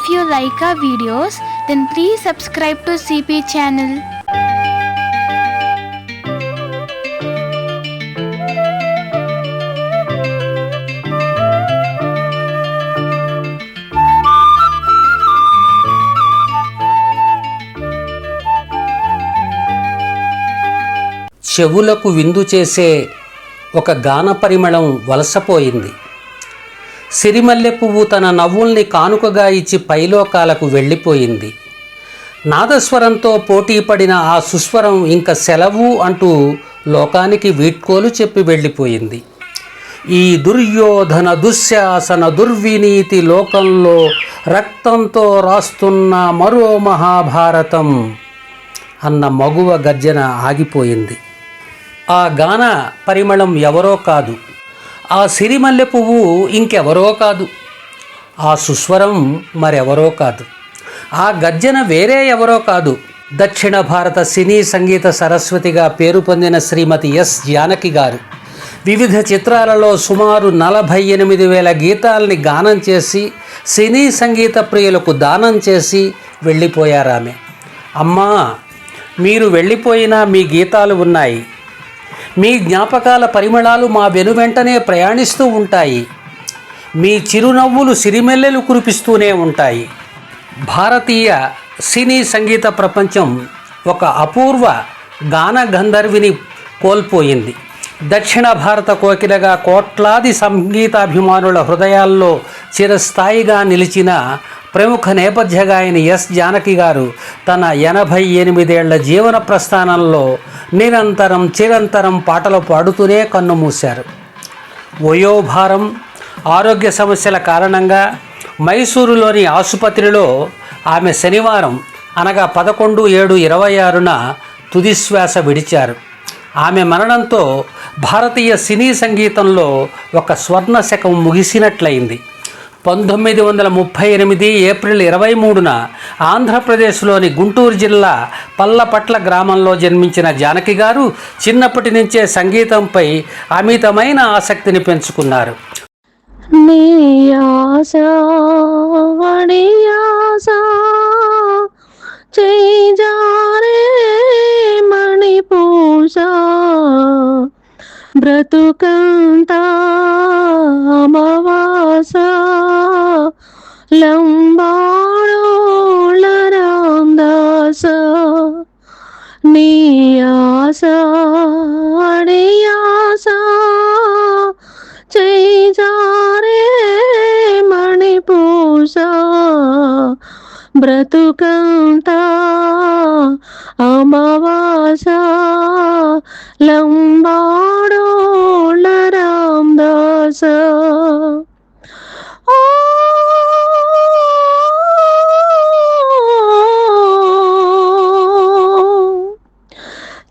If you like our videos, then please subscribe to CP channel. చెవులకు విందు చేసే ఒక గాన పరిమళం వలసపోయింది. సిరిమల్లె పువ్వు తన నవ్వుల్ని కానుకగా ఇచ్చి పైలోకాలకు వెళ్ళిపోయింది. నాదస్వరంతో పోటీపడిన ఆ సుస్వరం ఇంక సెలవు అంటూ లోకానికి వీడ్కోలు చెప్పి వెళ్ళిపోయింది. ఈ దుర్యోధన దుశ్శాసన దుర్వినీతి లోకంలో రక్తంతో రాస్తున్న మరో మహాభారతం అన్న మగువ గర్జన ఆగిపోయింది. ఆ గాన పరిమళం ఎవరో కాదు, ఆ సిరిమల్లె పువ్వు ఇంకెవరో కాదు, ఆ సుస్వరం మరెవరో కాదు, ఆ గర్జన వేరే ఎవరో కాదు. దక్షిణ భారత సినీ సంగీత సరస్వతిగా పేరు పొందిన శ్రీమతి ఎస్ జానకి గారు వివిధ చిత్రాలలో సుమారు 48,000 గీతాల్ని గానం చేసి సినీ సంగీత ప్రియులకు దానం చేసి వెళ్ళిపోయారామె. అమ్మా, మీరు వెళ్ళిపోయినా మీ గీతాలు ఉన్నాయి, మీ జ్ఞాపకాల పరిమళాలు మా వెనువెంటనే ప్రయాణిస్తూ ఉంటాయి, మీ చిరునవ్వులు సిరిమెల్లెలు కురిపిస్తూనే ఉంటాయి. భారతీయ సినీ సంగీత ప్రపంచం ఒక అపూర్వ గాన గంధర్విని కోల్పోయింది. దక్షిణ భారత కోకిలగా కోట్లాది సంగీతాభిమానుల హృదయాల్లో చిరస్థాయిగా నిలిచిన ప్రముఖ నేపథ్య గాయని ఎస్ జానకి గారు తన 88 ఏళ్ల జీవన ప్రస్థానంలో చిరంతరం పాటలు పాడుతూనే కన్నుమూశారు. వయోభారం, ఆరోగ్య సమస్యల కారణంగా మైసూరులోని ఆసుపత్రిలో ఆమె శనివారం అనగా 11/7/26న తుదిశ్వాస విడిచారు. ఆమె మరణంతో భారతీయ సినీ సంగీతంలో ఒక స్వర్ణ శకం ముగిసినట్లయింది. 1938 ఏప్రిల్ 23న ఆంధ్రప్రదేశ్లోని గుంటూరు జిల్లా పల్లపట్ల గ్రామంలో జన్మించిన జానకి గారు చిన్నప్పటి నుంచే సంగీతంపై అమితమైన ఆసక్తిని పెంచుకున్నారు. బ్రతుకంతా అమావాస లంబాడోళ రామదాస నీ ఆశ అడియాస చేజారే మణిపూష బ్రతుకంతా అమావాస లంబాడోళ రామదాస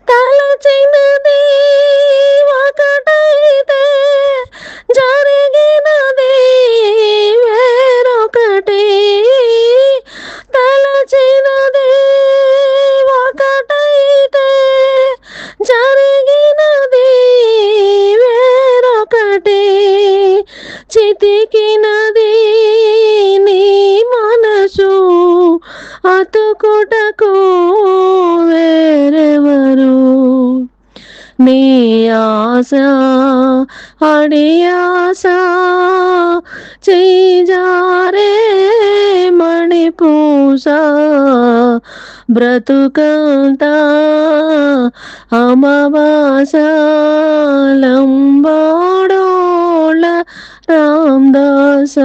తలచినది ఒకటైతే జరిగినది వేరొకటి, తలచినది ఒకటైతే జరిగినది వేరొకటి, చితికినది నీ మనసు అతుకుటకు వేరెవరు, నీ ఆశ అడియాస చేజారే మణిపూష బ్రతుకంతా అమావాస లంబాడోళ రామదాస.